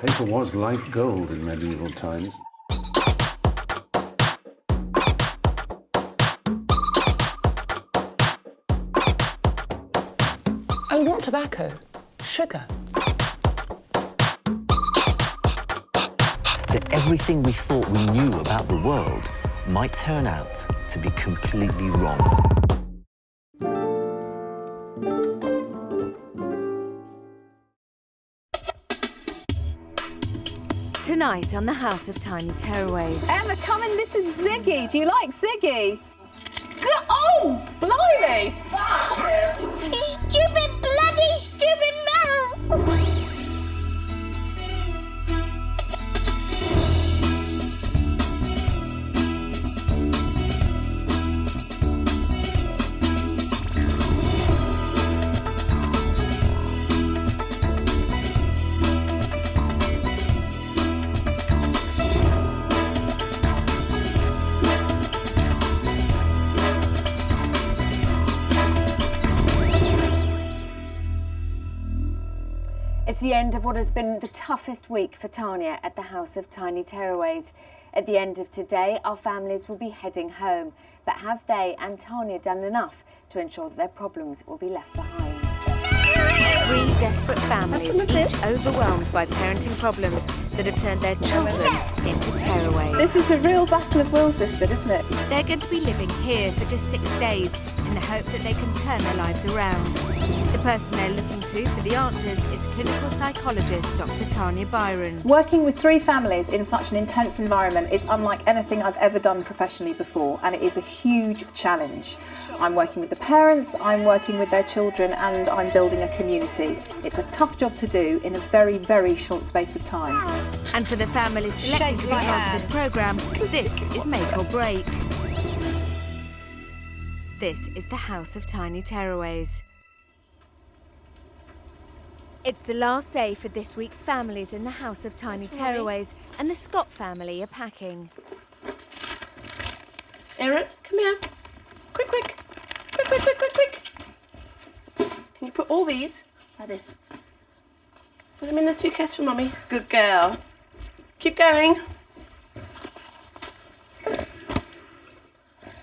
Paper was like gold in medieval times. Oh, not tobacco. Sugar. That everything we thought we knew about the world might turn out to be completely wrong. Tonight on the House of Tiny Tearaways. Emma, come in, this is Ziggy. Do you like Ziggy? Oh, blimey! You stupid, bloody stupid mouse! It's the end of what has been the toughest week for Tanya at the House of Tiny Tearaways. At the end of today, our families will be heading home. But have they and Tanya done enough to ensure that their problems will be left behind? Three desperate families, each overwhelmed by parenting problems that have turned their children into tearaways. This is a real battle of wills, this bit, isn't it? They're going to be living here for just 6 days in the hope that they can turn their lives around. The person they're looking to for the answers is clinical psychologist Dr. Tanya Byron. Working with 3 families in such an intense environment is unlike anything I've ever done professionally before, and it is a huge challenge. I'm working with the parents, I'm working with their children, and I'm building a community. It's a tough job to do in a very, very short space of time. And for the families selected to be part of this programme, this is make or break. This is the House of Tiny Tearaways. It's the last day for this week's families in the House of Tiny Tearaways, and the Scott family are packing. Erin, come here. Quick, quick. Quick, quick, quick, quick, quick. Can you put all these like this? Put them in the suitcase for Mummy. Good girl. Keep going.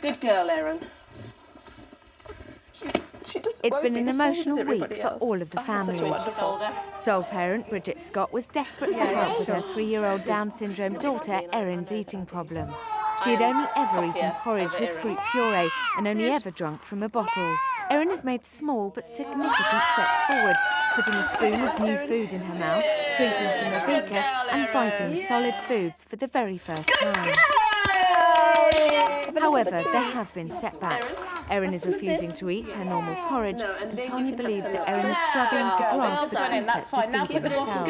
Good girl, Erin. It's been an emotional week for all of the families. Sole parent Bridget Scott was desperate for help with her 3-year-old Down syndrome daughter Erin's eating problem. She had only ever eaten porridge with fruit puree and only ever drunk from a bottle. Erin has made small but significant steps forward, putting a spoon of new food in her mouth, drinking from a beaker and biting solid foods for the very first time. However, there have been setbacks. Erin is refusing to eat her normal porridge, and Tanya believes that Erin is struggling to grasp the concept of feeding herself.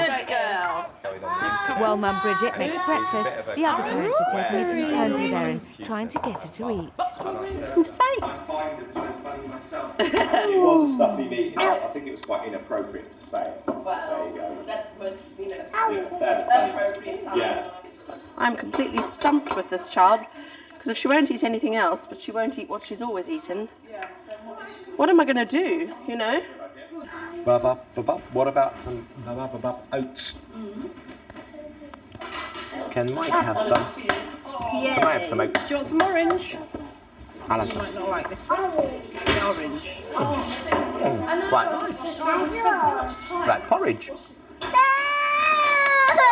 While Mum Bridget makes breakfast, the other parents are taking it in turns with Erin, trying to get her to eat. It was a stuffy meeting. I think it was quite inappropriate to say it. There you go. That's the most, Appropriate time. Yeah. I'm completely stumped with this child, because if she won't eat anything else, but she won't eat what she's always eaten, what am I going to do, you know? What about some oats? Can Mike have some? Yeah. Can I have some oats? Do you want some orange? I'll have some. Might not like this one. The orange. Right, porridge.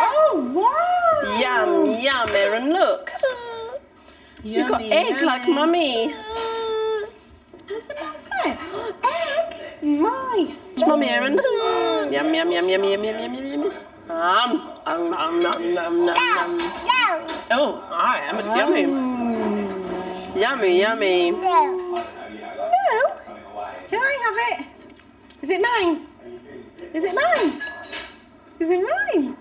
Oh, wow! Yum, yum, Erin, look. You've got egg like Mummy. What's about that? Egg? My Mummy, Erin. Yum, yum, yum, yum, yum, yum, yum, yum, yum. Oh, I am. It's yummy. Yummy, yummy. No. Can I have it? Is it mine? Is it mine? Is it mine?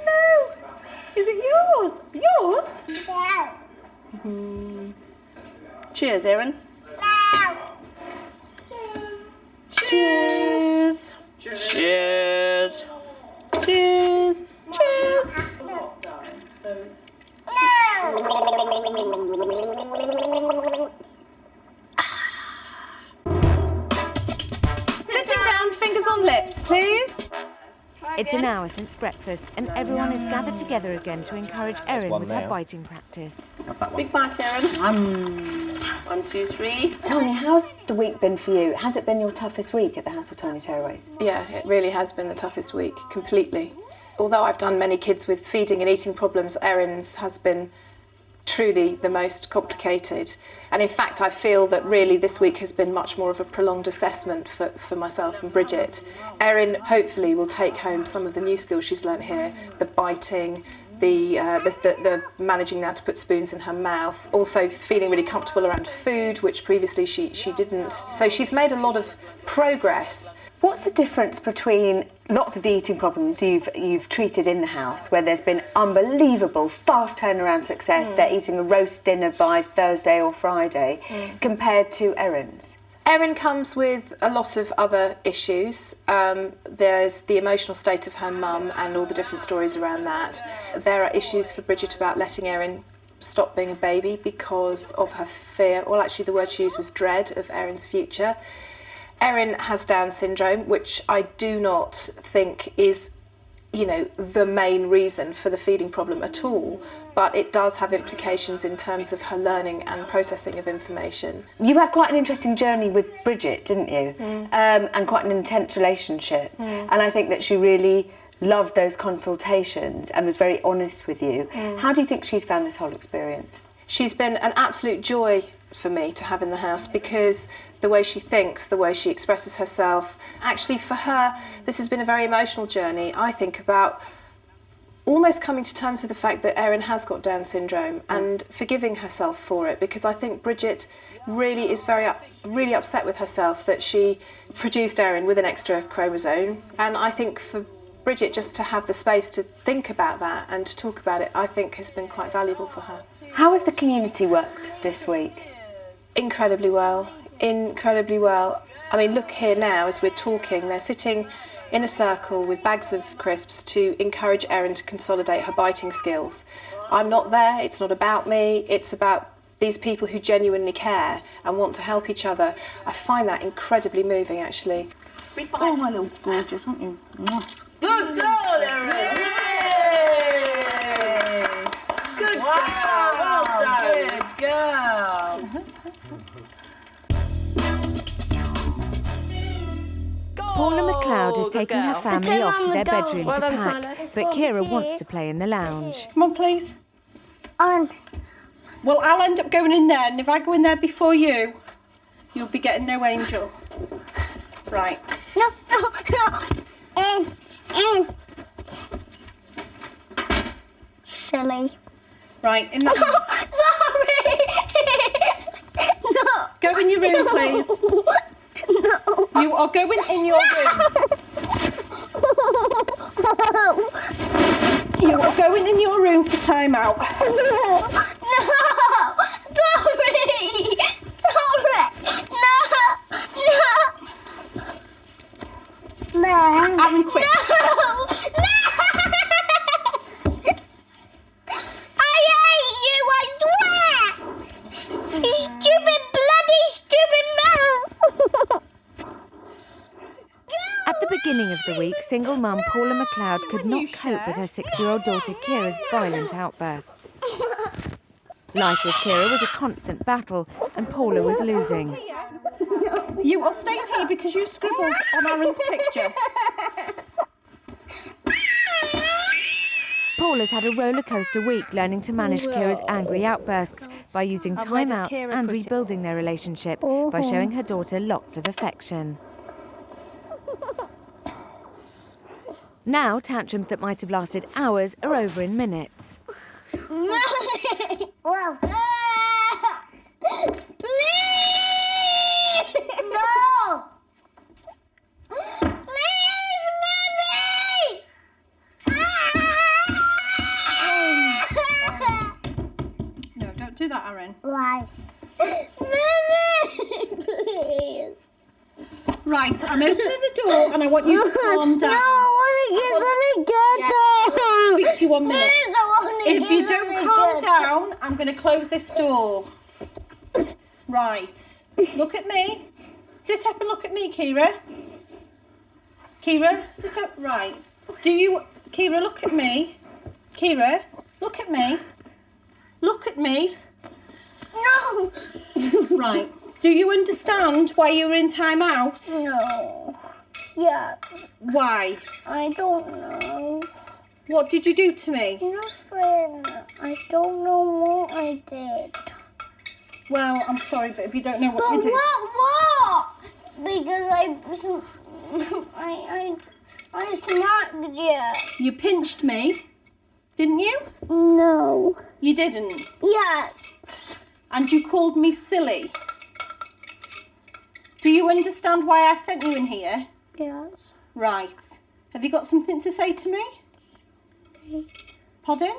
No. Is it yours? Yours? Cheers, Erin. Cheers. Cheers. Cheers. Cheers. Sitting down, fingers on lips. chips, please. It's an hour since breakfast and everyone is gathered together again to encourage Erin with her biting practice. Big bite, Erin. 1, 2, 3. Tanya, how's the week been for you? Has it been your toughest week at the House of Tiny Tearaways? Yeah, it really has been the toughest week, completely. Although I've done many kids with feeding and eating problems, Erin's has been truly the most complicated. And in fact, I feel that really this week has been much more of a prolonged assessment for myself and Bridget. Erin hopefully will take home some of the new skills she's learnt here, the biting, the managing now to put spoons in her mouth, also feeling really comfortable around food, which previously she didn't. So she's made a lot of progress. What's the difference between lots of the eating problems you've treated in the house, where there's been unbelievable fast turnaround success, they're eating a roast dinner by Thursday or Friday, compared to Erin's? Erin comes with a lot of other issues. There's the emotional state of her mum and all the different stories around that. There are issues for Bridget about letting Erin stop being a baby because of her fear, or actually the word she used was dread of Erin's future. Erin has Down syndrome, which I do not think is, the main reason for the feeding problem at all, but it does have implications in terms of her learning and processing of information. You had quite an interesting journey with Bridget, didn't you? And quite an intense relationship. And I think that she really loved those consultations and was very honest with you. How do you think she's found this whole experience? She's been an absolute joy for me to have in the house, because the way she thinks, the way she expresses herself, actually for her, this has been a very emotional journey, I think, about almost coming to terms with the fact that Erin has got Down syndrome and forgiving herself for it, because I think Bridget really is really upset with herself that she produced Erin with an extra chromosome, and I think for Bridget just to have the space to think about that and to talk about it, I think has been quite valuable for her. How has the community worked this week? Incredibly well, incredibly well. I mean, look here now as we're talking, they're sitting in a circle with bags of crisps to encourage Erin to consolidate her biting skills. I'm not there, it's not about me, it's about these people who genuinely care and want to help each other. I find that incredibly moving, actually. Oh, my little gorgeous, aren't you? Good girl, Erin! Good girl! Well done! Good girl! Paula McLeod is taking her family off to their bedroom to pack, but Kira wants to play in the lounge. Come on, please. Well, I'll end up going in there, and if I go in there before you, you'll be getting no angel. Right. No. Silly. Right, in that. Sorry. No. Go in your room, please. No. You are going in your room. You are going in your room for time out. No. Sorry. No. Aaron, quick. No. I hate you, I swear. You stupid, bloody stupid man. At the beginning of the week, single mum Paula McLeod could not cope with her 6-year-old daughter Kira's violent outbursts. Life with Kira was a constant battle, and Paula was losing. You are staying here because you scribbled on Aaron's picture. Paula's had a roller coaster week learning to manage Kira's angry outbursts by using timeouts and rebuilding their relationship by showing her daughter lots of affection. Now, tantrums that might have lasted hours are over in minutes. Whoa. Please! No! Please, Mommy! No, don't do that, Erin. Why? Mommy! Please. Right, I'm opening the door and I want you to calm down. No, I want to get Speak to you 1 minute. Please, I want to If you don't calm down, I'm going to close this door. Right. Look at me. Sit up and look at me, Kira. Kira, sit up. Right. Kira, look at me. Kira, look at me. Look at me. No. Right. Do you understand why you were in time out? No. Yeah. Why? I don't know. What did you do to me? Nothing. I don't know what I did. Well, I'm sorry, but if you don't know what you did... What? Because I smacked you. You pinched me, didn't you? No. You didn't? Yeah. And you called me silly. Do you understand why I sent you in here? Yes. Right. Have you got something to say to me? Pardon?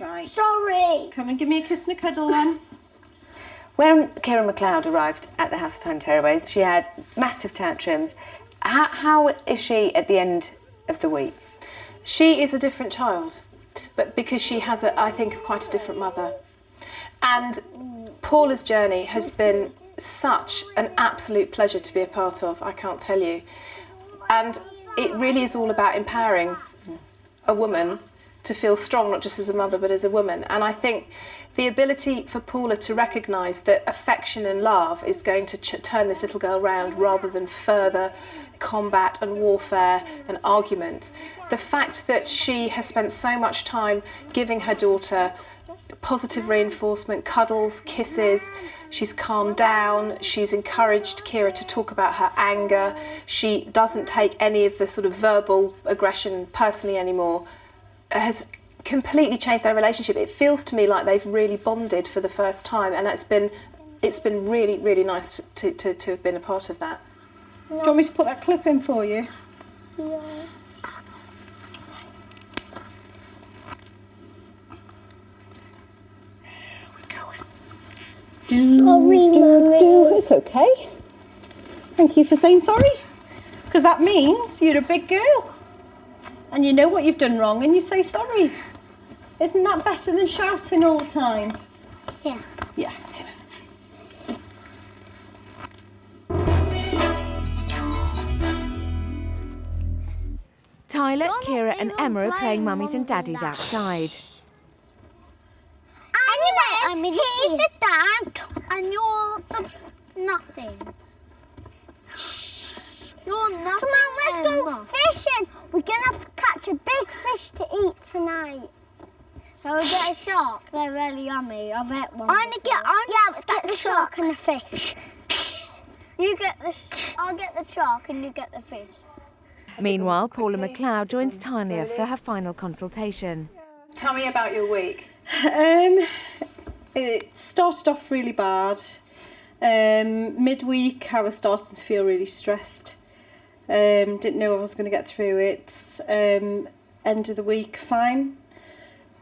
Right. Sorry. Come and give me a kiss and a cuddle then. When Kira MacLeod arrived at the House of Tiny Tearaways, she had massive tantrums. How is she at the end of the week? She is a different child, but because she has, I think, quite a different mother. And Paula's journey has been such an absolute pleasure to be a part of, I can't tell you. And it really is all about empowering a woman to feel strong, not just as a mother, but as a woman. And I think the ability for Paula to recognise that affection and love is going to turn this little girl round rather than further combat and warfare and argument. The fact that she has spent so much time giving her daughter positive reinforcement, cuddles, kisses, she's calmed down, she's encouraged Kira to talk about her anger, she doesn't take any of the sort of verbal aggression personally anymore, has completely changed their relationship. It feels to me like they've really bonded for the first time, and it's been really, really nice to have been a part of that. Do you want me to put that clip in for you? Yeah. Sorry, Mummy. It's okay. Thank you for saying sorry. Because that means you're a big girl. And you know what you've done wrong and you say sorry. Isn't that better than shouting all the time? Yeah. Yeah. Tyler, Kira and Emma are playing mummies and daddies outside. Anyway, he's the dad and you're the nothing. You're nothing. Come on, let's go fishing. We're going to catch a big fish to eat tonight. Shall we get a shark? They're really yummy. I bet one. Let's get the shark and the fish. I'll get the shark and you get the fish. Meanwhile, Paula MacLeod joins Tanya for her final consultation. Tell me about your week. It started off really bad. Midweek, I was starting to feel really stressed. Didn't know I was going to get through it. End of the week, fine.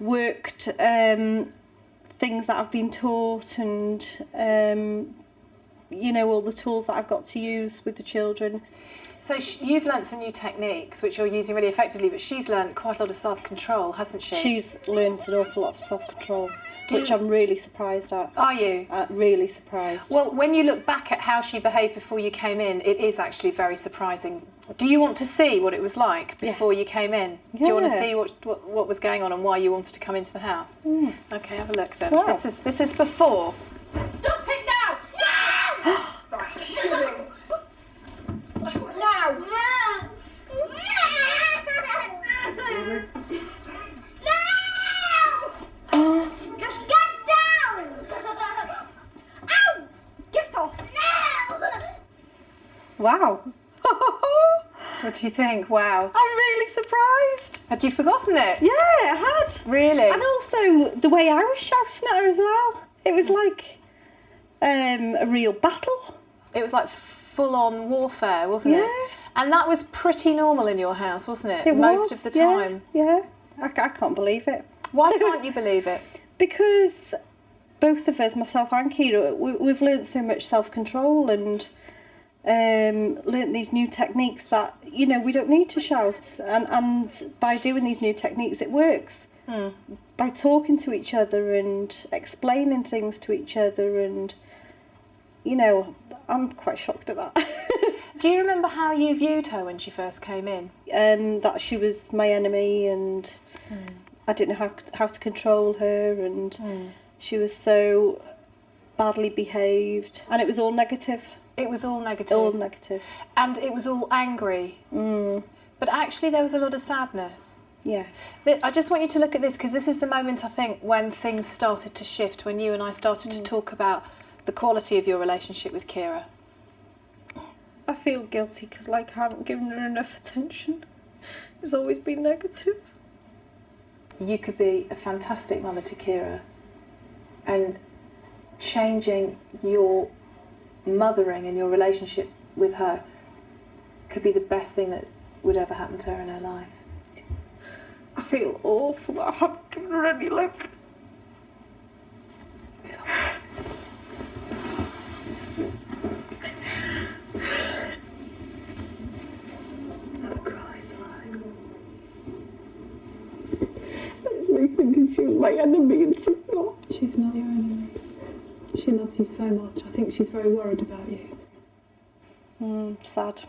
Worked things that I've been taught and, all the tools that I've got to use with the children. So you've learnt some new techniques, which you're using really effectively, but she's learnt quite a lot of self-control, hasn't she? She's learnt an awful lot of self-control, which I'm really surprised at. Are you? Really surprised. Well, when you look back at how she behaved before you came in, it is actually very surprising. Do you want to see what it was like before you came in? Yeah. Do you want to see what was going on and why you wanted to come into the house? Mm. Okay, have a look then. Wow. This is before. Stop it now! Stop! Now! No! Just get down! Ow! Get off! No! Wow. What do you think? Wow. I'm really surprised. Had you forgotten it? Yeah, I had. Really? And also the way I was shouting at her as well. It was like a real battle. It was like full-on warfare, wasn't it? And that was pretty normal in your house, wasn't it? Most of the time. Yeah. I can't believe it. Why can't you believe it? Because both of us, myself and Kira, we've learnt so much self-control and learnt these new techniques that, we don't need to shout. And by doing these new techniques, it works. Mm. By talking to each other and explaining things to each other and, I'm quite shocked at that. Do you remember how you viewed her when she first came in? That she was my enemy, and I didn't know how to control her, and she was so badly behaved, and it was all negative. It was all negative? All negative. And it was all angry? But actually there was a lot of sadness. Yes. I just want you to look at this, because this is the moment, I think, when things started to shift, when you and I started to talk about the quality of your relationship with Kira. I feel guilty because, like, I haven't given her enough attention. It's always been negative. You could be a fantastic mother to Kira, and changing your mothering and your relationship with her could be the best thing that would ever happen to her in her life. I feel awful that I haven't given her any love. Don't cry, it's alright. It's me thinking she was my enemy and she's not. She's not your enemy. She loves you so much. I think she's very worried about you. Sad.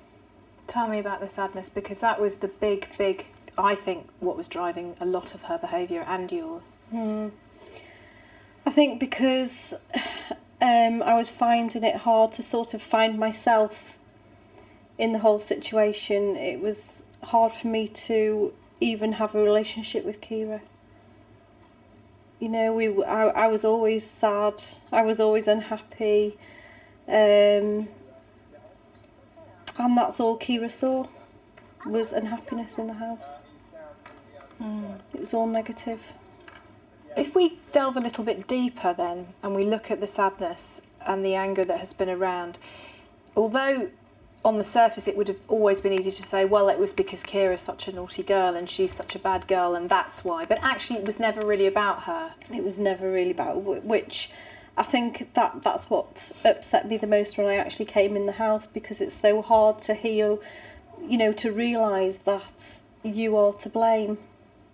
Tell me about the sadness, because that was the big, I think, what was driving a lot of her behaviour and yours. I think because I was finding it hard to sort of find myself in the whole situation. It was hard for me to even have a relationship with Kira. You know, I was always sad, I was always unhappy, and that's all Kira saw, was unhappiness in the house. It was all negative. If we delve a little bit deeper then, and we look at the sadness and the anger that has been around, although on the surface it would have always been easy to say, well, it was because Kira's such a naughty girl and she's such a bad girl and that's why, but actually it was never really about her. It was never really about, which I think that's what upset me the most when I actually came in the house, because it's so hard to hear, you know, to realise that you are to blame.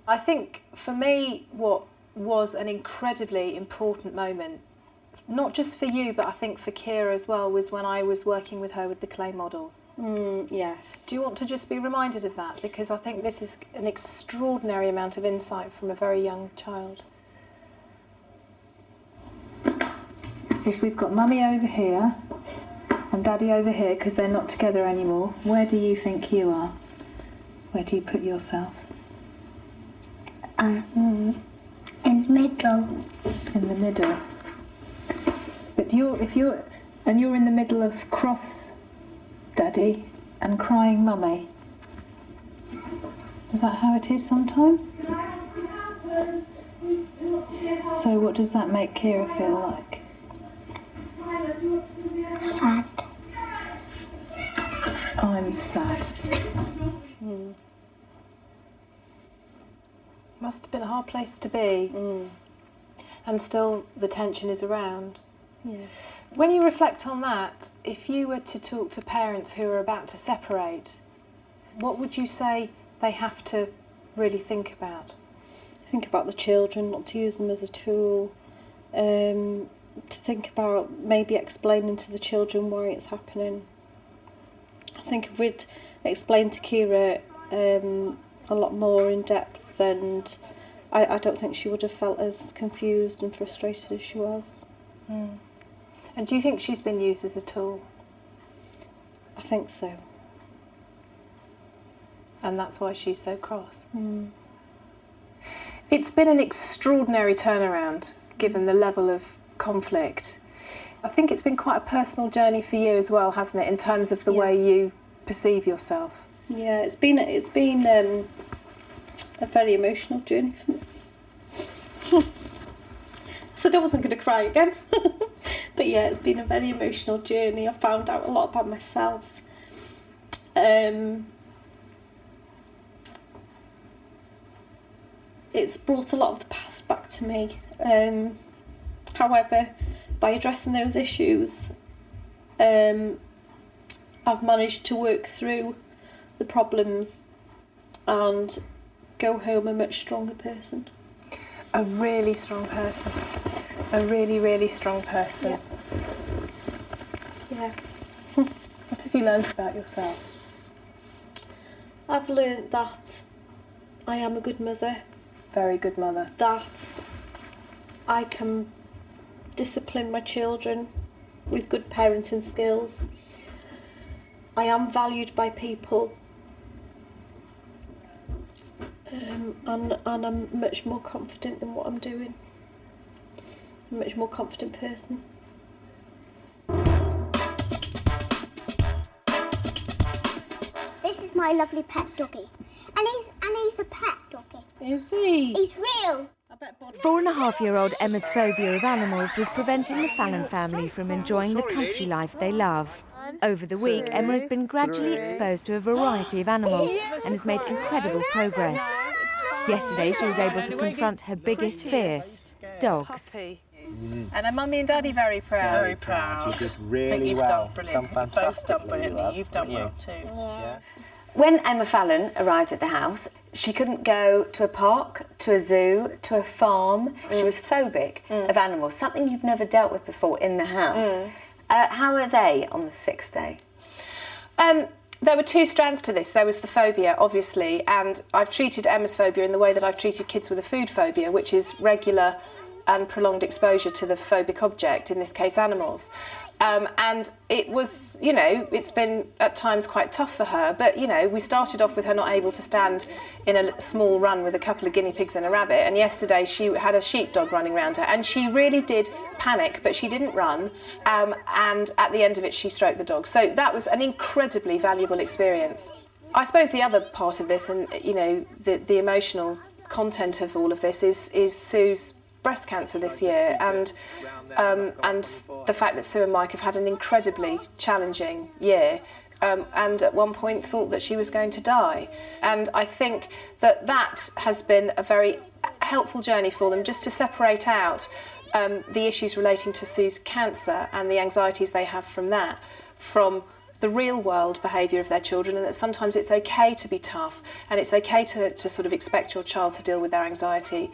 I think for me what was an incredibly important moment, not just for you, but I think for Kira as well, was when I was working with her with the clay models. Yes. Do you want to just be reminded of that? Because I think this is an extraordinary amount of insight from a very young child. If we've got Mummy over here and Daddy over here, because they're not together anymore, where do you think you are? Where do you put yourself? In the middle. In the middle. But you're in the middle of cross Daddy and crying Mummy. Is that how it is sometimes? So what does that make Kira feel like? Sad. I'm sad. Must have been a hard place to be. And still the tension is around. Yeah. When you reflect on that, if you were to talk to parents who are about to separate, what would you say they have to really think about? Think about the children, not to use them as a tool. To think about maybe explaining to the children why it's happening. I think if we'd explained to Kira a lot more in depth, and I don't think she would have felt as confused and frustrated as she was. And do you think she's been used as a tool? I think so. And that's why she's so cross? It's been an extraordinary turnaround, given the level of conflict. I think it's been quite a personal journey for you as well, hasn't it, in terms of the way you perceive yourself? Yeah, it's been a very emotional journey for me. I said I wasn't going to cry again. But yeah, it's been a very emotional journey. I found out a lot about myself. It's brought a lot of the past back to me. However, by addressing those issues, I've managed to work through the problems and go home a much stronger person. A really strong person. A really, really strong person. Yeah. What have you learnt about yourself? I've learnt that I am a good mother. Very good mother. That I can discipline my children with good parenting skills. I am valued by people. And I'm much more confident in what I'm doing. I'm a much more confident person. This is my lovely pet doggy. And he's a pet doggy. Is he? He's real. 4.5-year-old Emma's phobia of animals was preventing the Fallon family from enjoying the country life they love. Over the week, Emma has been gradually exposed to a variety of animals and has made incredible progress. Yesterday, she was able to confront her biggest fear, dogs. And are Mummy and Daddy very proud? Very proud. You did really well. Done brilliant. Done fantastic. You've both done brilliantly. You've done well too. Yeah. When Emma Fallon arrived at the house, she couldn't go to a park, to a zoo, to a farm. She was phobic of animals, something you've never dealt with before in the house. How are they on the 6th day? There were two strands to this. There was the phobia, obviously, and I've treated Emma's phobia in the way that I've treated kids with a food phobia, which is regular and prolonged exposure to the phobic object, in this case animals. And it was, you know, it's been at times quite tough for her, but, you know, we started off with her not able to stand in a small run with a couple of guinea pigs and a rabbit, and yesterday she had a sheepdog running around her, and she really did panic, but she didn't run, and at the end of it she stroked the dog. So that was an incredibly valuable experience. I suppose the other part of this, and, you know, the emotional content of all of this is Sue's breast cancer this year, and the fact that Sue and Mike have had an incredibly challenging year, and at one point thought that she was going to die. And I think that has been a very helpful journey for them, just to separate out the issues relating to Sue's cancer and the anxieties they have from that, from the real world behaviour of their children, and that sometimes it's okay to be tough, and it's okay to sort of expect your child to deal with their anxiety.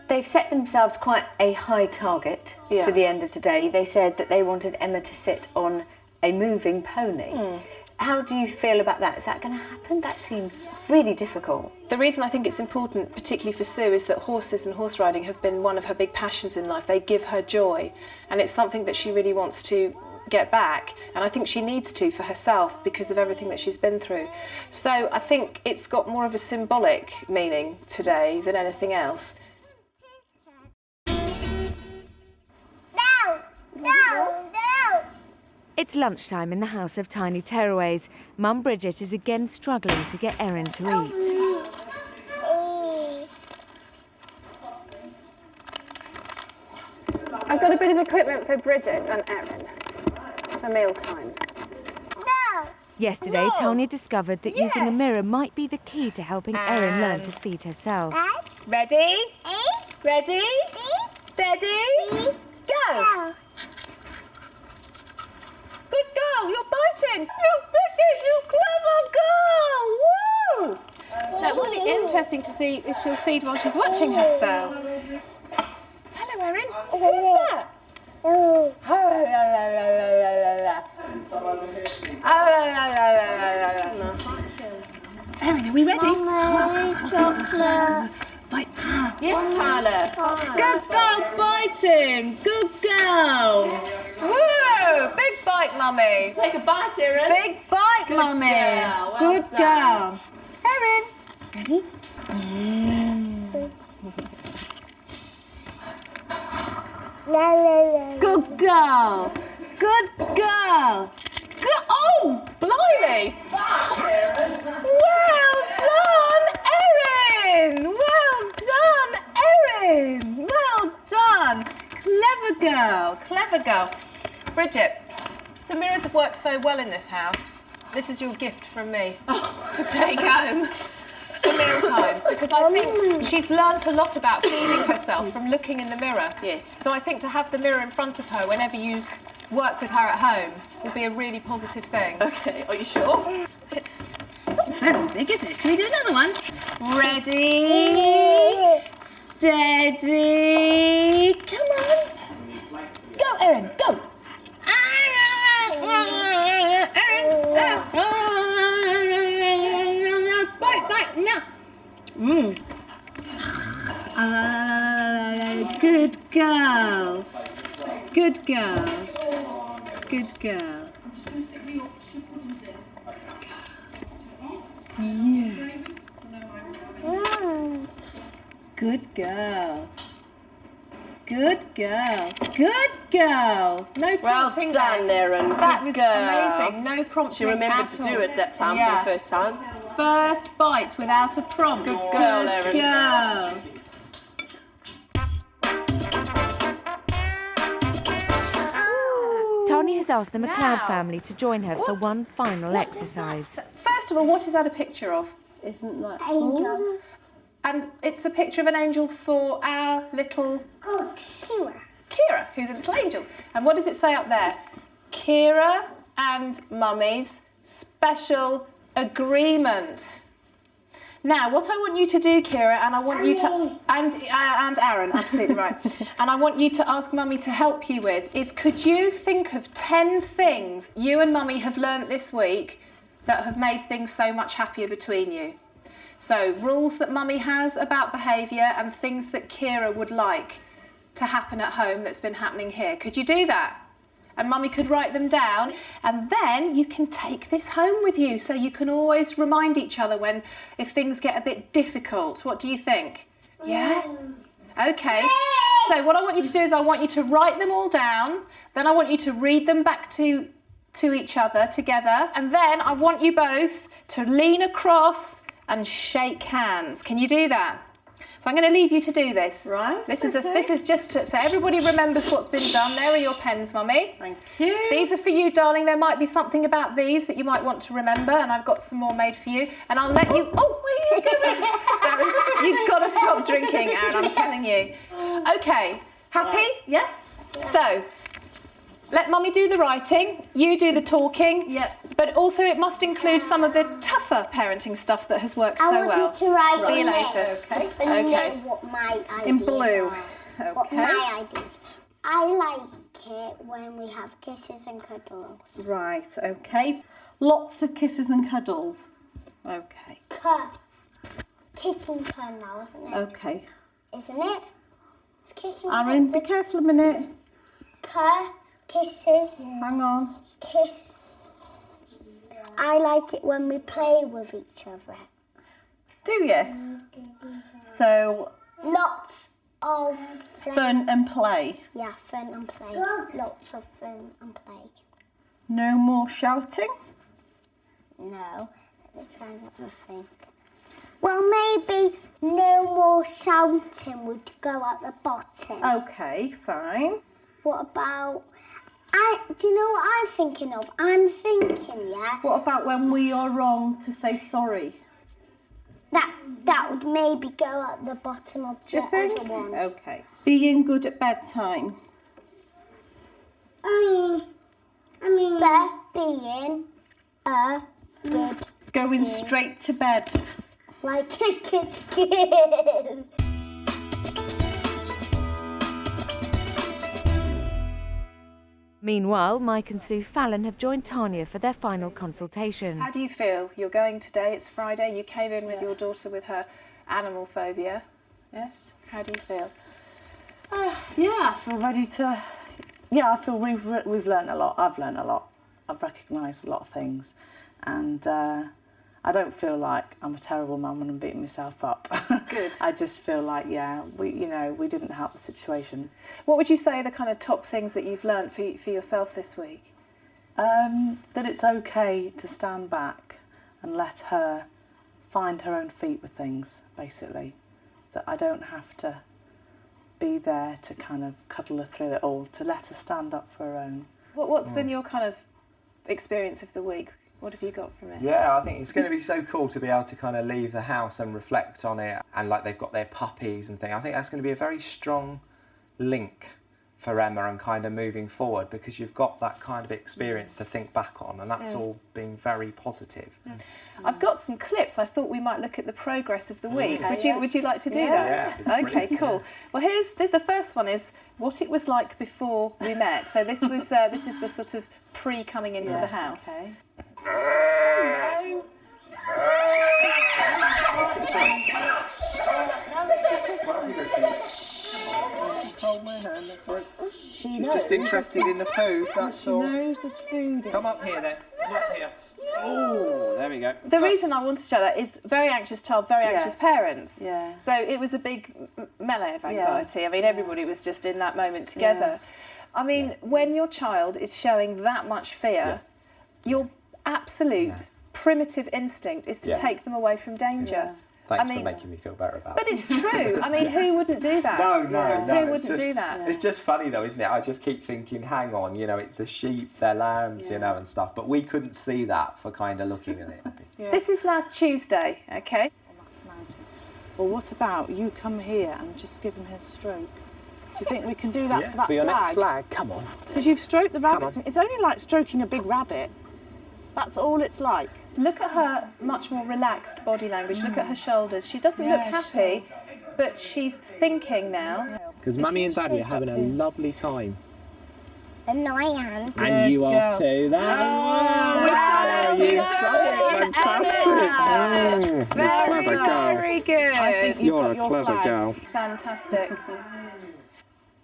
They've set themselves quite a high target for the end of today. They said that they wanted Emma to sit on a moving pony. How do you feel about that? Is that going to happen? That seems really difficult. The reason I think it's important, particularly for Sue, is that horses and horse riding have been one of her big passions in life. They give her joy, and it's something that she really wants to get back, and I think she needs to for herself because of everything that she's been through. So I think it's got more of a symbolic meaning today than anything else. No! It's lunchtime in the House of Tiny Tearaways. Mum Bridget is again struggling to get Erin to eat. I've got a bit of equipment for Bridget and Erin for meal times. Yesterday, Tanya discovered that using a mirror might be the key to helping Erin learn to feed herself. Ready? Ready? Steady? Go! Good girl, you're biting! You bit it, you clever girl! Woo! Now, won't it be interesting to see if she'll feed while she's watching herself? Hello, Erin. Who's that? Erin, are we ready? Chocolate. Bite. Yes, Tyler. Good girl, biting. Good girl. Woo! Big bite, Mummy. Take a bite, Erin. Big bite, Mummy. Good girl. Erin. Ready? Good girl. Good girl. Good. Oh, blimey. Well done, Erin. Well done, Erin. Well done. Clever girl. Clever girl. Bridget, the mirrors have worked so well in this house. This is your gift from me to take home for meal times, because I think she's learnt a lot about feeding herself from looking in the mirror. Yes. So I think to have the mirror in front of her whenever you work with her at home will be a really positive thing. Okay, are you sure? It's not very big, is it? Shall we do another one? Ready? Steady. Come on. Go, Erin, go. Erin. Good girl. Good girl. Yes. Good girl. Good girl. Good girl. No prompting. Well done, Erin. That was amazing. No prompting. She remembered to do it that time for the first time. First bite without a prompt. Good girl, Good Erin. girl. Tanya has asked the McLeod family to join her for one final exercise. First of all, what is that a picture of? Isn't that Angels. And it's a picture of an angel for our little Oh, Kira. Kira, who's a little angel. And what does it say up there? Kira and Mummy's special agreement. Now, what I want you to do, Kira, and I want you to, and Aaron, absolutely right, and I want you to ask Mummy to help you with, is could you think of 10 things you and Mummy have learnt this week that have made things so much happier between you? So, rules that Mummy has about behaviour and things that Kira would like to happen at home that's been happening here. Could you do that? And Mummy could write them down, and then you can take this home with you so you can always remind each other if things get a bit difficult. What do you think? Yeah? Okay. So what I want you to do is I want you to write them all down, then I want you to read them back to each other together, and then I want you both to lean across and shake hands. Can you do that? So I'm going to leave you to do this. Right. This is just so everybody remembers what's been done. There are your pens, Mummy. Thank you. These are for you, darling. There might be something about these that you might want to remember, and I've got some more made for you. And I'll let you. Oh, where are you going? You've got to stop drinking, Erin. I'm telling you. Okay. Happy? Yes. So, let Mummy do the writing. You do the talking. Yep. But also, it must include some of the tougher parenting stuff that has worked so well. I want you to write See you in later. it. Okay. And Okay. know what my ideas In blue. are. What Okay. my ideas. I like it when we have kisses and cuddles. Right, okay. Lots of kisses and cuddles. Okay. Kicking purr now, isn't it? Okay. Isn't it? It's kissing Aaron, be careful a minute. Kisses. Hang on. Kiss. I like it when we play with each other. Do you? So, Lots of fun and play. Yeah, fun and play. Lots of fun and play. No more shouting. No, let me try and have a think. Well, maybe no more shouting would go at the bottom. Okay, fine. What about... do you know what I'm thinking of? I'm thinking, yeah... What about when we are wrong to say sorry? That would maybe go at the bottom of Do you the think? other one. Okay. Being good at bedtime. I mean, being a good... Going straight to bed. Like a good kid. Meanwhile, Mike and Sue Fallon have joined Tanya for their final consultation. How do you feel? You're going today, it's Friday, you came in with your daughter with her animal phobia. Yes? How do you feel? Yeah, I feel ready to... Yeah, I feel we've learned a lot. I've learned a lot. I've recognised a lot of things. And I don't feel like I'm a terrible mum and I'm beating myself up. Good. I just feel like, yeah, we didn't help the situation. What would you say are the kind of top things that you've learnt for yourself this week? That it's okay to stand back and let her find her own feet with things, basically. That I don't have to be there to kind of cuddle her through it all, to let her stand up for her own. What's been your kind of experience of the week? What have you got from it? Yeah, I think it's going to be so cool to be able to kind of leave the house and reflect on it, and like they've got their puppies and things. I think that's going to be a very strong link for Emma and kind of moving forward, because you've got that kind of experience to think back on, and that's all been very positive. I've got some clips. I thought we might look at the progress of the week. Would you like to do that? Yeah. Okay, cool. Well, here's the first one is what it was like before we met. So this was this is the sort of pre coming into the house. Okay. hold my hand, that's right. She's just interested in the food, that's all. She knows there's food in. Come up here then. Come up here. Oh, there we go. The reason I wanted to show that is very anxious child, very anxious parents. Yeah. So it was a big melee of anxiety. I mean, everybody was just in that moment together. I mean, when your child is showing that much fear, your absolute primitive instinct is to take them away from danger. Thanks for making me feel better about it. But it's true. I mean, who wouldn't do that? No. Who wouldn't do that? It's just funny though, isn't it? I just keep thinking, hang on, you know, it's a sheep, they're lambs, you know, and stuff. But we couldn't see that for kind of looking at it. This is now Tuesday, okay? Well, what about you come here and just give him his stroke? Do you think we can do that for that For your flag? next flag, come on. Because you've stroked the rabbits. It's only like stroking a big rabbit. That's all it's like. Look at her much more relaxed body language. Look at her shoulders. She doesn't look happy, but she's thinking now. Because Mummy and Daddy are having a lovely time. And I am. And you are too. You've done it. Fantastic. Very good. I think You're a clever girl. Fantastic.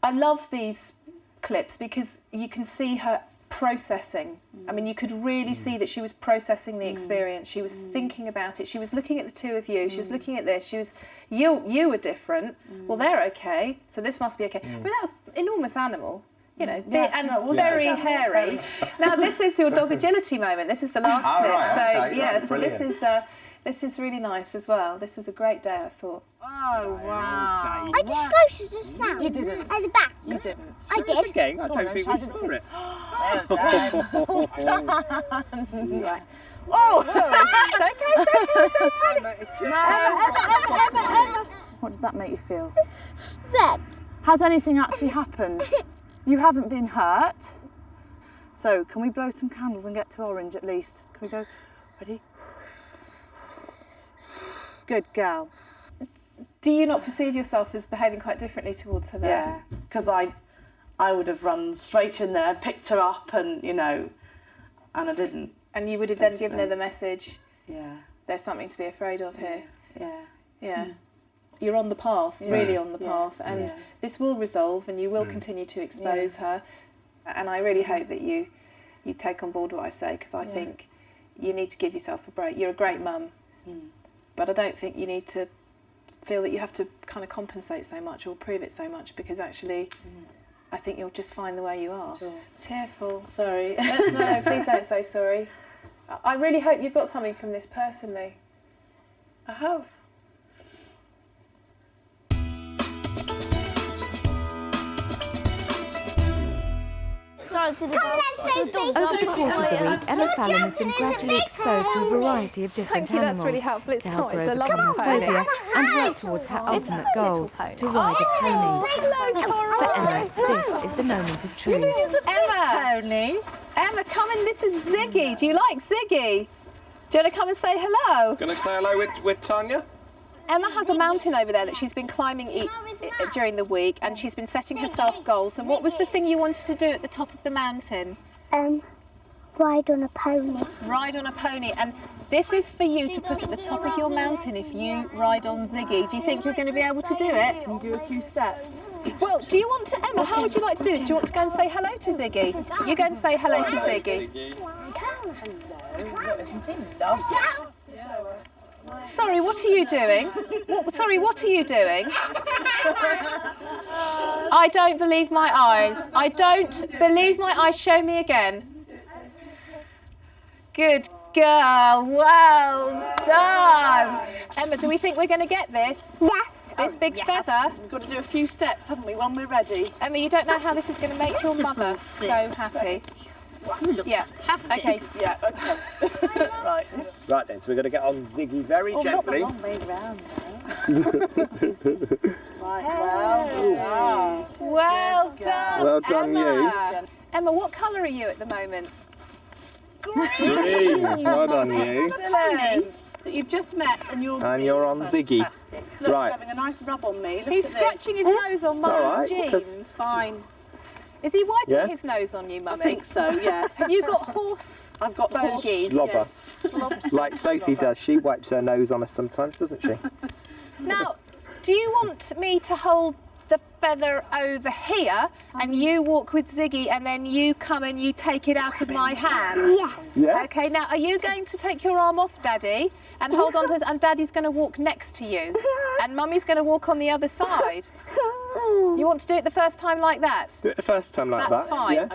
I love these clips because you can see her processing. I mean, you could really see that she was processing the experience. She was thinking about it. She was looking at the two of you. She was looking at this. She was, you were different. Well, they're okay, so this must be okay. I mean, that was an enormous animal. You know, very hairy. Now, this is your dog agility moment. This is the last clip. Right, So, this is really nice as well. This was a great day, I thought. Oh, wow. I just go to the snout. You didn't. At the back. You didn't. I did. Again, I don't think we saw it. Well done. Right. Oh! It's okay. What did that make you feel? Red. Has anything actually happened? You haven't been hurt. So, can we blow some candles and get to orange at least? Can we go? Ready? Good girl. Do you not perceive yourself as behaving quite differently towards her there? Yeah, because I would have run straight in there, picked her up, and you know, and I didn't. And you would have then given her the message. Yeah. There's something to be afraid of here. Yeah. You're on the path, really on the path, and this will resolve, and you will continue to expose her. And I really hope that you take on board what I say, because I think you need to give yourself a break. You're a great mum, but I don't think you need to feel that you have to kind of compensate so much or prove it so much, because actually I think you'll just find the way you are. Sure. Tearful. Sorry. No, please don't say sorry. I really hope you've got something from this personally. I have. Over the course of the week, Emma Fallon has been gradually exposed to a variety of different animals that's really helpful. It's to help her nice. I love overcome her pony. phobia and work towards her ultimate goal, to ride a pony. For Emma, this is the moment of truth. Emma, come in. This is Ziggy. Do you like Ziggy? Do you want to come and say hello? Gonna say hello with Tanya? Emma has a mountain over there that she's been climbing during the week, and she's been setting herself goals. And what was the thing you wanted to do at the top of the mountain? Ride on a pony. Ride on a pony. And this is for you to put at the top of your mountain if you ride on Ziggy. Do you think you're going to be able to do it? Can you do a few steps? Well, do you want to, Emma, how would you like to do this? Do you want to go and say hello to Ziggy? You go and say hello to Ziggy. Hello. Isn't he lovely? Sorry, what are you doing? What are you doing? I don't believe my eyes. I don't believe my eyes. Show me again. Good girl. Well done. Emma, do we think we're going to get this? Yes. This big feather? We've got to do a few steps, haven't we, when we're ready? Emma, you don't know how this is going to make your mother so happy. Yeah. Fantastic. Okay. Yeah, okay. Right. Right then, so we're going to get on Ziggy very gently. Not the wrong way round now. Right, well done. Well done, Emma. Emma, what colour are you at the moment? Green. Well done, you. Excellent. That you've just met and you're on Ziggy. Look, Right. He's having a nice rub on me. Look He's at scratching this. his nose on Mum's jeans. It's fine. Is he wiping Yeah? his nose on you, Mummy? I think so, yes. Have you got horse I've got bogies? Slobber. Yes. Like Sophie does. She wipes her nose on us sometimes, doesn't she? Now, do you want me to hold the feather over here and you walk with Ziggy and then you come and you take it out of my hand? Yes. Yeah. Okay, now are you going to take your arm off, Daddy, and hold on to us, and Daddy's going to walk next to you and Mummy's going to walk on the other side? You want to do it the first time like that? Do it the first time like That's that. fine. Yeah.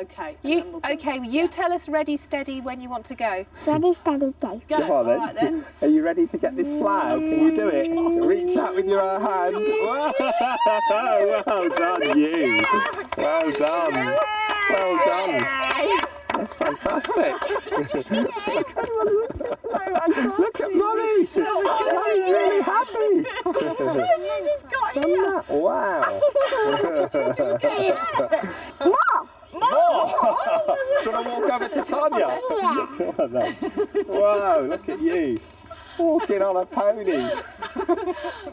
Okay. You tell us ready, steady when you want to go. Ready, steady, go. Go. Come on then. All right, then. Are you ready to get this flag? Can you do it? Reach out with your hand. Whoa! Well done, you. Well done. Well done. That's fantastic. Look at Mummy. Mummy's really happy. You just got here. Wow. More. Should I walk over to Tanya? Yeah. Come on then. Wow, look at you. Walking on a pony.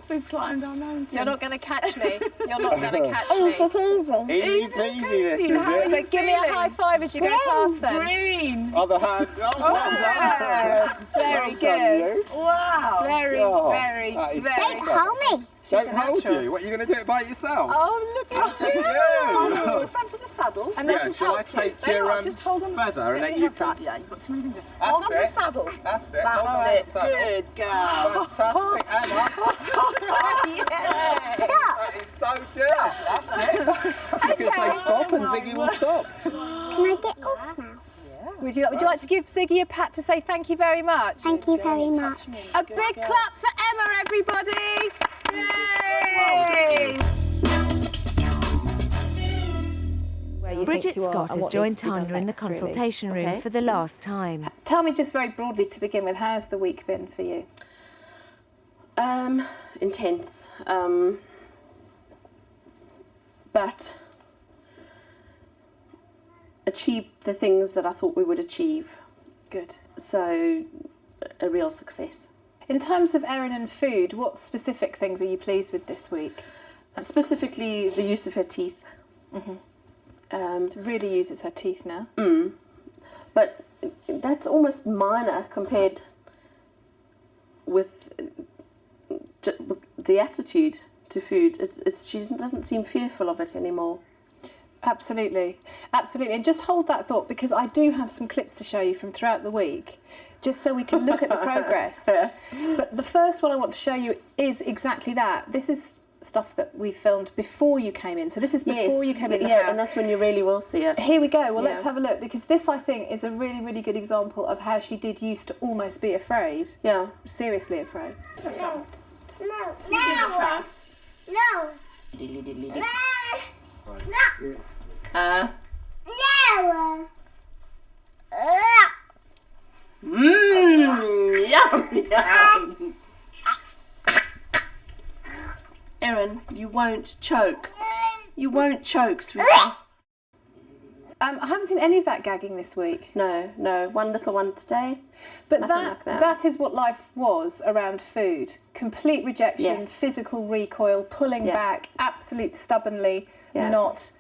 We've climbed our mountain. You're not going to catch me. You're not going to catch me. Easy peasy. Easy peasy this, is it? So give me a high five as you go past them. Green. Other hand. Oh, well done. Very Well done, good. you. Wow. Very, Oh, very, that is very. Don't hold me. Don't hold you. What, are you going to do it by yourself? Oh, look at you. Yeah. To the front of the saddle. And Yeah, shall I take your just hold on. feather and Let then me you have can... that. Yeah, you've got too many things. That's Hold on it. the saddle. That's it. Hold on That's the it. saddle. Good girl. Fantastic, Emma. That is so good. That's it. You can say stop and Ziggy will stop. Can I get off now? Would you like to give Ziggy a pat to say thank you very much? Thank you very much. A big clap for Emma, everybody! Yay! Bridget Scott has joined Tanya in the consultation room for the last time. Tell me just very broadly to begin with, how's the week been for you? Intense. But achieved the things that I thought we would achieve. Good. So, a real success. In terms of Erin and food, what specific things are you pleased with this week? Specifically, the use of her teeth. Really uses her teeth now. But that's almost minor compared with the attitude to food. She doesn't seem fearful of it anymore. Absolutely, absolutely. And just hold that thought, because I do have some clips to show you from throughout the week, just so we can look at the progress. But the first one I want to show you is exactly that. This is stuff that we filmed before you came in. So this is before you came in the house. And that's when you really will see it. Here we go. Well, let's have a look, because this, I think, is a really, really good example of how she did used to almost be afraid. Yeah. Seriously afraid. No. No. No. Yum, yum. Erin, you won't choke. You won't choke, sweetheart. I haven't seen any of that gagging this week. No, one little one today. But Nothing like that. that is what life was around food. Complete rejection, physical recoil, pulling back, absolute stubbornly, not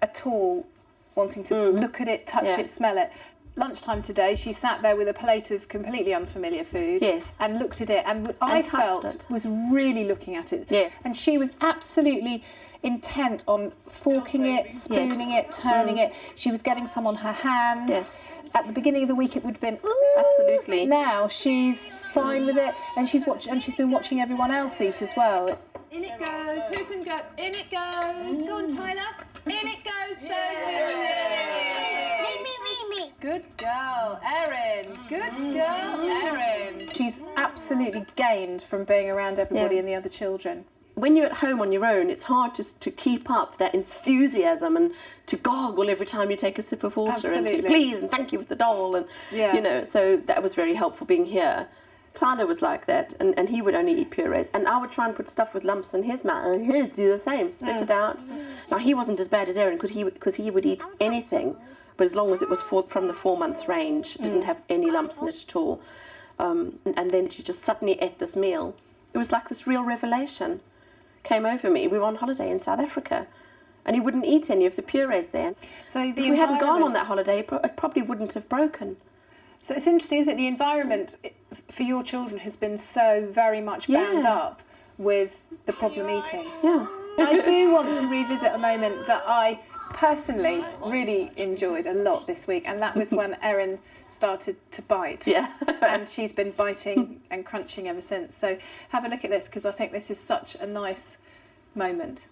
at all wanting to look at it, touch it, smell it. Lunchtime today, she sat there with a plate of completely unfamiliar food and looked at it, and I felt was really looking at it. Yeah. And she was absolutely intent on forking it, spooning it, turning it. She was getting some on her hands. Yes. At the beginning of the week, it would have been ooh. Absolutely. Now she's fine with it, and she's been watching everyone else eat as well. In it goes. Who can go? In it goes. Go on, Tyler. In it goes, Sophie. Me. Good girl, Erin. Good girl, Erin. She's absolutely gained from being around everybody and the other children. When you're at home on your own, it's hard to keep up that enthusiasm and to gargle every time you take a sip of water and to please and thank you with the doll and you know. So that was very helpful being here. Tyler was like that, and he would only eat purees, and I would try and put stuff with lumps in his mouth, and he'd do the same, spit it out. Now he wasn't as bad as Erin because he would eat anything, but as long as it was from the 4-month range, didn't have any lumps in it at all. And then she just suddenly ate this meal. It was like this real revelation came over me. We were on holiday in South Africa, and he wouldn't eat any of the purees there. So if we hadn't gone on that holiday, it probably wouldn't have broken. So it's interesting, isn't it? The environment for your children has been so very much bound up with the problem eating. Yeah. I do want to revisit a moment that I personally really enjoyed a lot this week, and that was when Erin started to bite. Yeah. And she's been biting and crunching ever since. So have a look at this, because I think this is such a nice moment.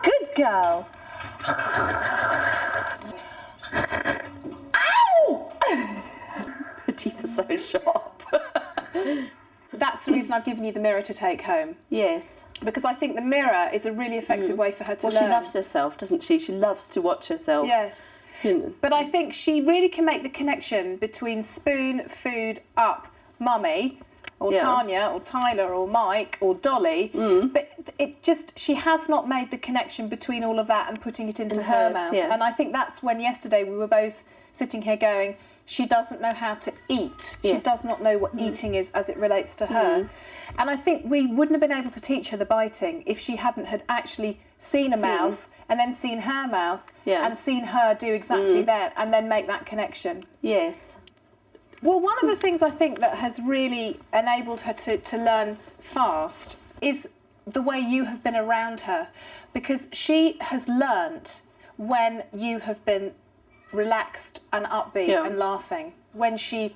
Good girl. Ow! Her teeth are so sharp. That's the reason I've given you the mirror to take home. Yes. Because I think the mirror is a really effective way for her to learn. Well, she loves herself, doesn't she? She loves to watch herself. Yes. But I think she really can make the connection between spoon, food, up, mummy, or Tanya, or Tyler, or Mike, or Dolly. But it just, she has not made the connection between all of that and putting it into her mouth. Yeah. And I think that's when yesterday we were both sitting here going, she doesn't know how to eat. She does not know what eating is as it relates to her. And I think we wouldn't have been able to teach her the biting if she hadn't had actually seen a mouth and then seen her mouth and seen her do exactly that and then make that connection. Yes. Well, one of the things I think that has really enabled her to learn fast is the way you have been around her, because she has learnt when you have been relaxed and upbeat and laughing. When she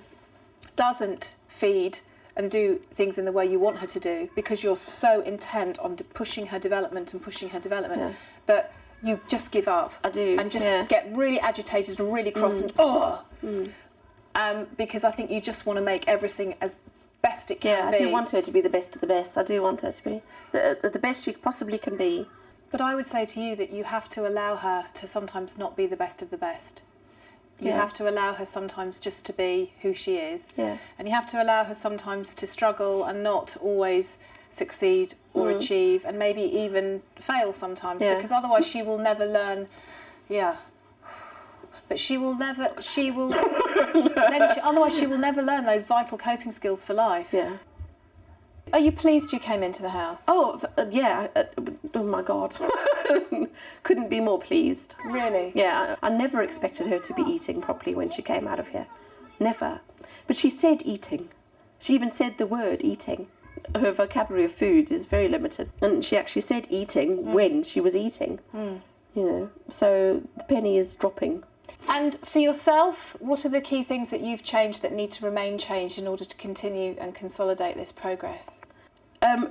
doesn't feed and do things in the way you want her to do, because you're so intent on pushing her development that you just give up. I do. And just get really agitated and really cross and because I think you just want to make everything as best it can be. I do want her to be the best of the best. I do want her to be the best she possibly can be. But I would say to you that you have to allow her to sometimes not be the best of the best. You have to allow her sometimes just to be who she is. Yeah. And you have to allow her sometimes to struggle and not always succeed or achieve, and maybe even fail sometimes, because otherwise she will never learn. But otherwise she will never learn those vital coping skills for life. Yeah. Are you pleased you came into the house? Oh, yeah. Oh, my God. Couldn't be more pleased. Really? Yeah, I never expected her to be eating properly when she came out of here. Never. But she said eating. She even said the word eating. Her vocabulary of food is very limited. And she actually said eating when she was eating. You know, so the penny is dropping. And for yourself, what are the key things that you've changed that need to remain changed in order to continue and consolidate this progress?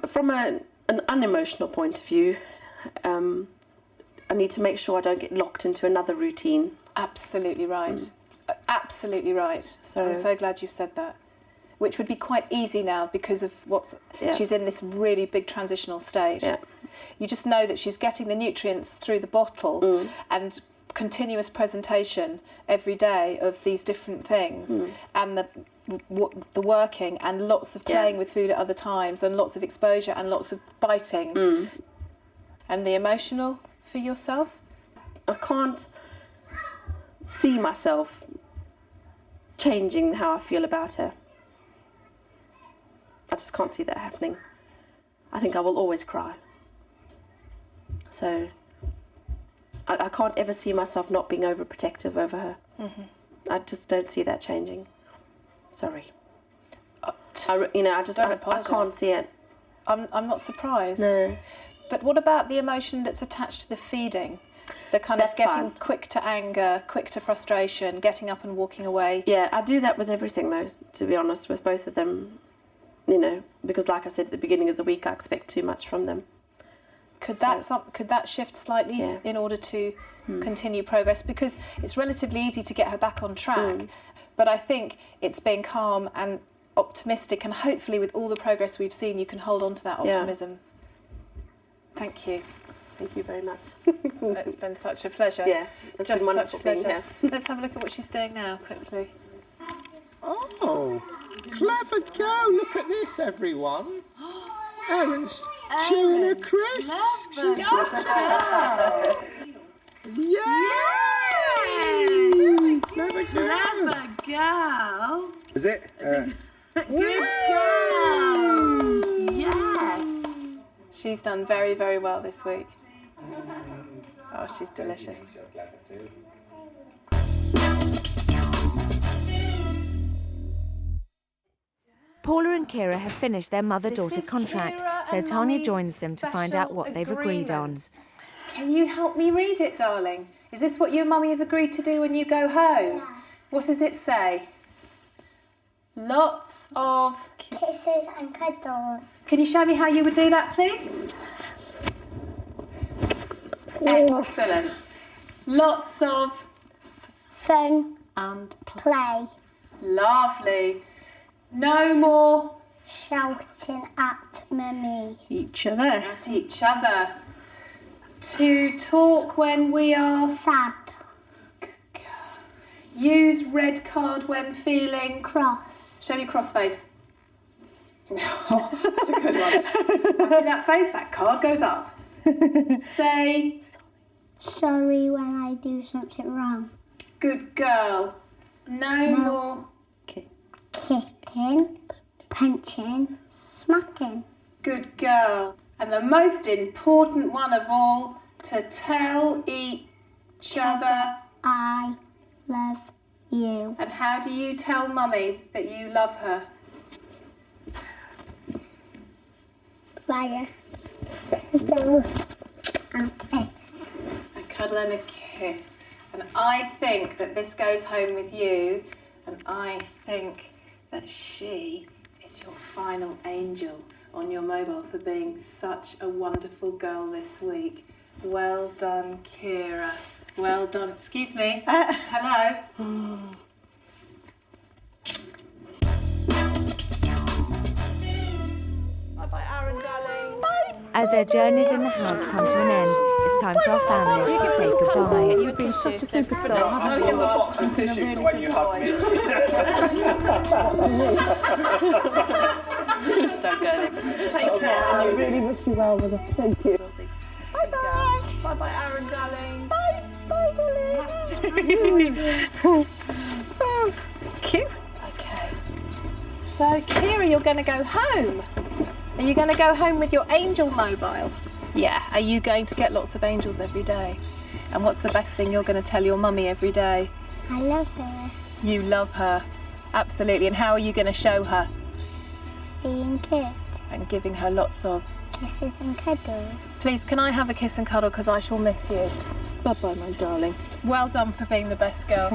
From an unemotional point of view, I need to make sure I don't get locked into another routine. Absolutely right. Absolutely right. So I'm so glad you've said that. Which would be quite easy now because of she's in this really big transitional state. Yeah. You just know that she's getting the nutrients through the bottle and continuous presentation every day of these different things and the working and lots of playing with food at other times and lots of exposure and lots of biting. And the emotional for yourself? I can't see myself changing how I feel about her. I just can't see that happening. I think I will always cry. So I can't ever see myself not being overprotective over her. I just don't see that changing. Sorry. I can't see it. I'm not surprised. No. But what about the emotion that's attached to the feeding? The kind of getting quick to anger, quick to frustration, getting up and walking away. Yeah, I do that with everything though, to be honest, with both of them. You know, because like I said at the beginning of the week, I expect too much from them. Could that shift slightly in order to continue progress? Because it's relatively easy to get her back on track, but I think it's being calm and optimistic, and hopefully with all the progress we've seen, you can hold on to that optimism. Thank you. Thank you very much. It's been such a pleasure. Yeah, it's been wonderful being here. Let's have a look at what she's doing now, quickly. Oh, clever girl. Look at this, everyone. Erin's chewing a crisp. Yay! Clever girl. Clever girl. Is it? Good girl. Yes. She's done very, very well this week. Oh, she's delicious. Paula and Kira have finished their mother-daughter contract, so Tanya joins them to find out what they've agreed on. Can you help me read it, darling? Is this what you and Mummy have agreed to do when you go home? Yeah. What does it say? Lots of... Kisses and cuddles. Can you show me how you would do that, please? Excellent. Lots of... Fun and play. Lovely. No more... Shouting at Mummy. Each other. At each other. To talk when we are... Sad. Use red card when feeling... Cross. Show me cross face. Oh, that's a good one. I see that face, that card goes up. Say... Sorry when I do something wrong. Good girl. No more... Kicking, punching, smacking. Good girl. And the most important one of all, to tell each other... I love you. And how do you tell Mummy that you love her? Via cuddle and kiss. A cuddle and a kiss. And I think that this goes home with you, and I think that she is your final angel on your mobile for being such a wonderful girl this week. Well done, Kira. Well done. Excuse me. Hello. Bye-bye, Erin, darling. Bye. As their journeys in the house come to an end, it's time for our families to say goodbye. You've been such a superstar. I've got a box of tissue for when you hug me. Don't go there. Take care. I really wish you well with us. Thank you. Bye-bye. Bye-bye, Erin, darling. Bye. Bye, darling. Cute. Okay. So, Kira, you're going to go home. Are you going to go home with your angel mobile? Yeah. Are you going to get lots of angels every day? And what's the best thing you're going to tell your mummy every day? I love her. You love her. Absolutely. And how are you going to show her? Being good. And giving her lots of... Kisses and cuddles. Please, can I have a kiss and cuddle, because I shall miss you. Bye-bye, my darling. Well done for being the best girl.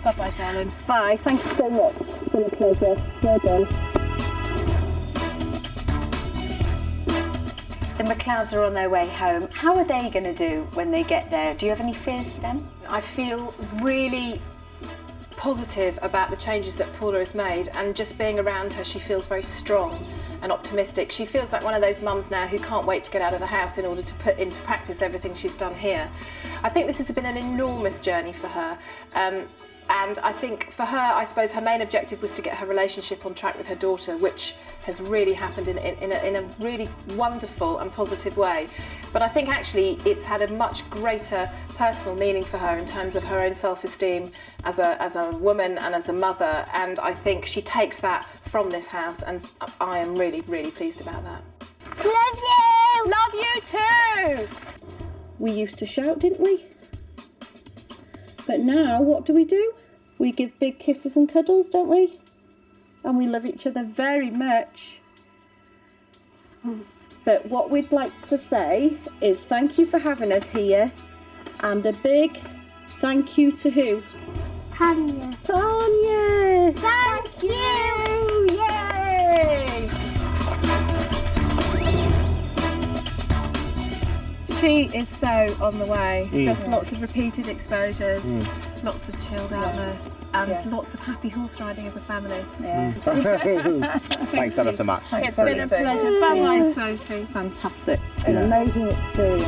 Bye-bye, darling. Bye. Thank you so much. It's been a pleasure. Well done. The McLeods are on their way home. How are they going to do when they get there? Do you have any fears for them? I feel really positive about the changes that Paula has made, and just being around her, she feels very strong and optimistic. She feels like one of those mums now who can't wait to get out of the house in order to put into practice everything she's done here. I think this has been an enormous journey for her. And I think for her, I suppose her main objective was to get her relationship on track with her daughter, which has really happened in a really wonderful and positive way. But I think actually it's had a much greater personal meaning for her in terms of her own self-esteem as a woman and as a mother. And I think she takes that from this house, and I am really, really pleased about that. Love you! Love you too! We used to shout, didn't we? But now, what do? We give big kisses and cuddles, don't we? And we love each other very much. But what we'd like to say is thank you for having us here, and a big thank you to who? Tanya. Tanya! Thank you! Yay! She is so on the way. Just lots of repeated exposures, lots of chilled outness, and lots of happy horse riding as a family. Yeah. Thanks ever so much. It's been a pleasure. Bye-bye, Sophie. Fantastic. An amazing experience.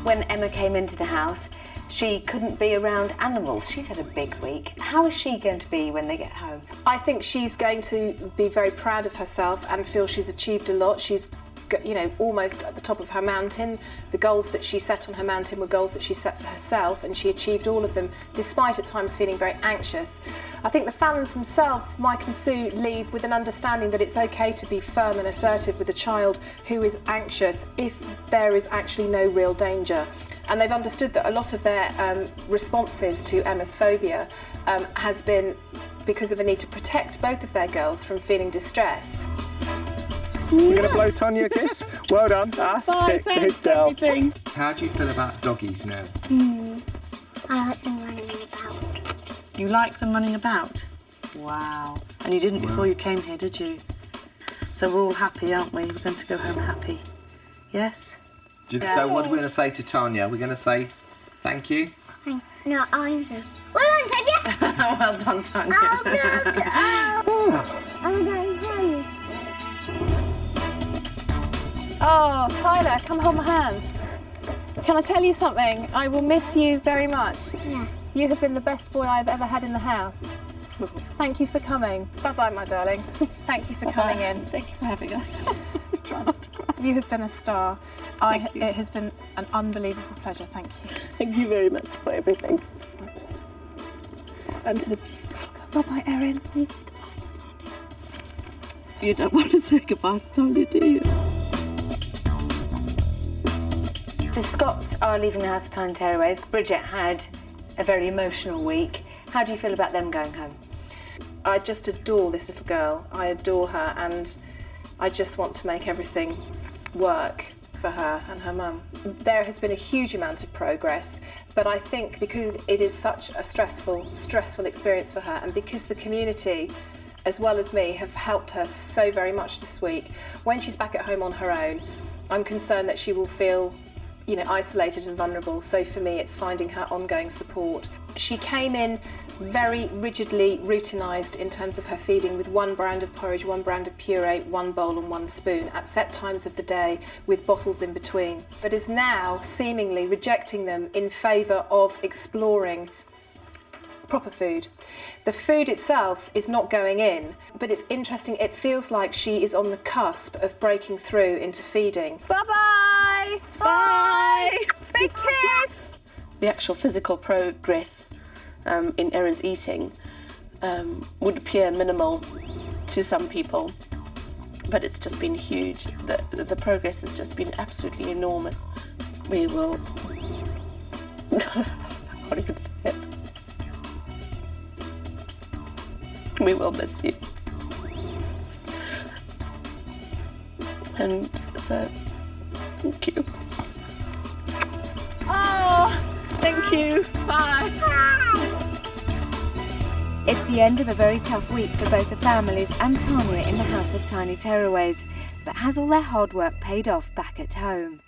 When Emma came into the house, she couldn't be around animals. She's had a big week. How is she going to be when they get home? I think she's going to be very proud of herself and feel she's achieved a lot. She's, you know, almost at the top of her mountain. The goals that she set on her mountain were goals that she set for herself, and she achieved all of them, despite at times feeling very anxious. I think the Fallons themselves, Mike and Sue, leave with an understanding that it's okay to be firm and assertive with a child who is anxious if there is actually no real danger. And they've understood that a lot of their responses to Emma's phobia has been because of a need to protect both of their girls from feeling distress. You're going to blow Tanya a kiss? Well done. That's it. Good girl. How do you feel about doggies now? I like them running about. You like them running about? Wow. And you didn't before you came here, did you? So we're all happy, aren't we? We're going to go home happy. Yes? So what are we going to say to Tanya? We're going to say thank you? No, I'm saying, well done, Tanya! Well done, Tanya. Oh, Tyler, come hold my hand. Can I tell you something? I will miss you very much. Yeah. You have been the best boy I've ever had in the house. Thank you for coming. Bye-bye, my darling. Thank you for coming in. Thank you for having us. Try not to cry. You have been a star. It has been an unbelievable pleasure. Thank you. Thank you very much for everything. And to the beautiful girl. Bye-bye, Erin. Please say goodbye to Tanya. You don't want to say goodbye to Tanya, do you? The Scotts are leaving the House of Tiny Tearaways. Bridget had a very emotional week. How do you feel about them going home? I just adore this little girl. I adore her, and I just want to make everything work for her and her mum. There has been a huge amount of progress, but I think because it is such a stressful experience for her, and because the community, as well as me, have helped her so very much this week, when she's back at home on her own, I'm concerned that she will feel isolated and vulnerable. So for me, it's finding her ongoing support. She came in very rigidly routinized in terms of her feeding, with one brand of porridge, one brand of puree, one bowl and one spoon at set times of the day with bottles in between, but is now seemingly rejecting them in favour of exploring proper food. The food itself is not going in, but it's interesting, it feels like she is on the cusp of breaking through into feeding. Bye-bye! Bye! Big kiss! The actual physical progress in Erin's eating would appear minimal to some people, but it's just been huge. The progress has just been absolutely enormous. We will... I can't even say it. We will miss you. And so, thank you. Oh, thank you. Bye. It's the end of a very tough week for both the families and Tanya in the House of Tiny Tearaways, but has all their hard work paid off back at home?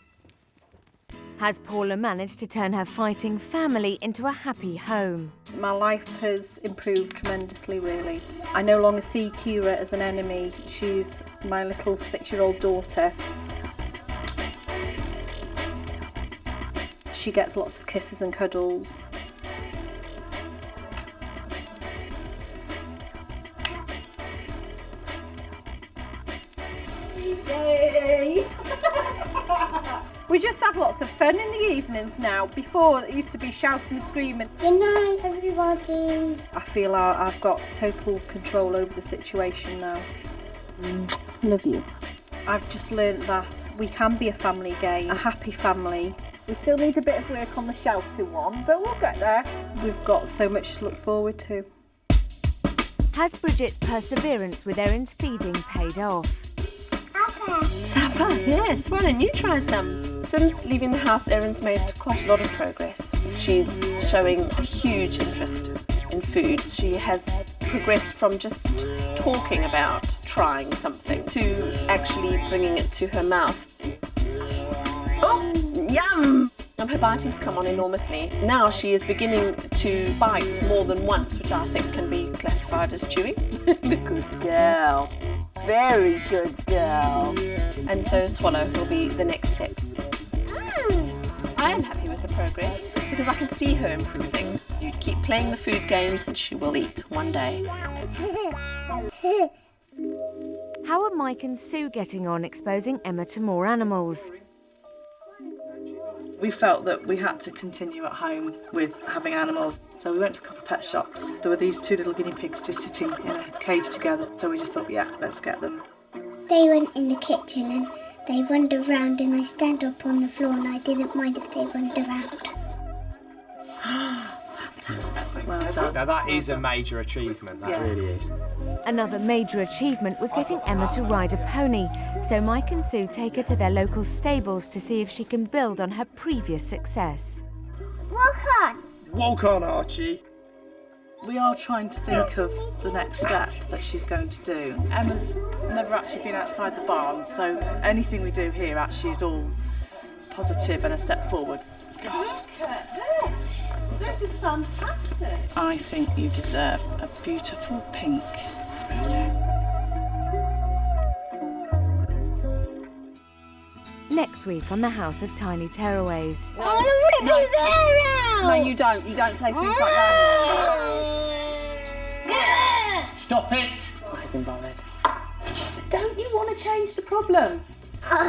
Has Paula managed to turn her fighting family into a happy home? My life has improved tremendously, really. I no longer see Kira as an enemy. She's my little 6-year-old daughter. She gets lots of kisses and cuddles. Yay! We just have lots of fun in the evenings now. Before, it used to be shouting and screaming. Good night, everybody. I feel I've got total control over the situation now. Love you. I've just learnt that we can be a family again, a happy family. We still need a bit of work on the shouting one, but we'll get there. We've got so much to look forward to. Has Bridget's perseverance with Erin's feeding paid off? Supper, yes. Why don't you try some? Since leaving the house, Erin's made quite a lot of progress. She's showing a huge interest in food. She has progressed from just talking about trying something to actually bringing it to her mouth. Oh, yum! Her biting's come on enormously. Now she is beginning to bite more than once, which I think can be classified as chewing. Good girl. Very good girl. And so swallow will be the next step. I am happy with her progress because I can see her improving. You keep playing the food games and she will eat one day. How are Mike and Sue getting on exposing Emma to more animals? We felt that we had to continue at home with having animals, so we went to a couple of pet shops. There were these 2 little guinea pigs just sitting in a cage together, so we just thought, yeah, let's get them. They went in the kitchen and They wander around and I stand up on the floor and I didn't mind if they wander around. Fantastic. Well done. Now that is a major achievement, that really is. Another major achievement was getting Emma to ride a pony, so Mike and Sue take her to their local stables to see if she can build on her previous success. Walk on! Walk on, Archie. We are trying to think of the next step that she's going to do. Emma's never actually been outside the barn, so anything we do here actually is all positive and a step forward. Look at this. This is fantastic. I think you deserve a beautiful pink rosette. Next week on the House of Tiny Tearaways. No, you don't. You don't say things like that. Stop it! I've been bothered. Don't you want to change the problem? Ow!